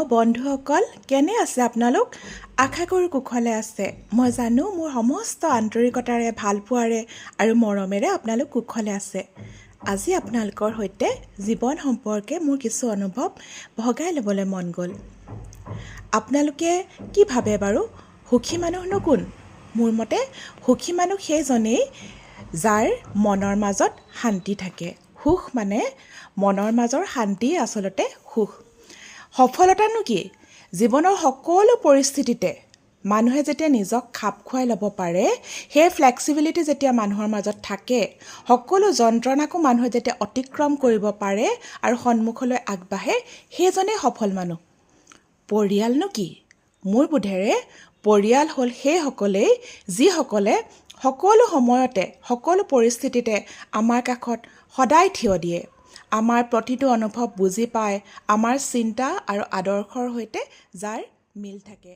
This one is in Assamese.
বন্ধুসকল কেনে আছে আপোনালোক আশা কৰোঁ কুশলে আছে মই জানো মোৰ সমস্ত আন্তৰিকতাৰে ভালপোৱাৰে আৰু মৰমেৰে আপোনালোক কুশলে আছে আজি আপোনালোকৰ সৈতে জীৱন সম্পৰ্কে মোৰ কিছু অনুভৱ ভগাই ল'বলৈ মন গ'ল আপোনালোকে কি ভাবে বাৰু সুখী মানুহনো কোন মোৰ মতে সুখী মানুহ সেইজনেই যাৰ মনৰ মাজত শান্তি থাকে সুখ মানে মনৰ মাজৰ শান্তি আচলতে সুখ সফলতানো কি জীৱনৰ সকলো পৰিস্থিতিতে মানুহে যেতিয়া নিজক খাপ খুৱাই ল'ব পাৰে সেই ফ্লেক্সিবিলিটি যেতিয়া মানুহৰ মাজত থাকে সকলো যন্ত্ৰণাকো মানুহে যেতিয়া অতিক্ৰম কৰিব পাৰে আৰু সন্মুখলৈ আগবাঢ়ে সেইজনেই সফল মানুহ পৰিয়ালনো কি মোৰ বোধেৰে পৰিয়াল হ'ল সেইসকলেই যিসকলে সকলো সময়তে সকলো পৰিস্থিতিতে আমাৰ কাষত সদায় থিয় দিয়ে আমাৰ প্ৰতিটো অনুভৱ বুজি পায় আমাৰ চিন্তা আৰু আদৰ্শৰ সৈতে যাৰ মিল থাকে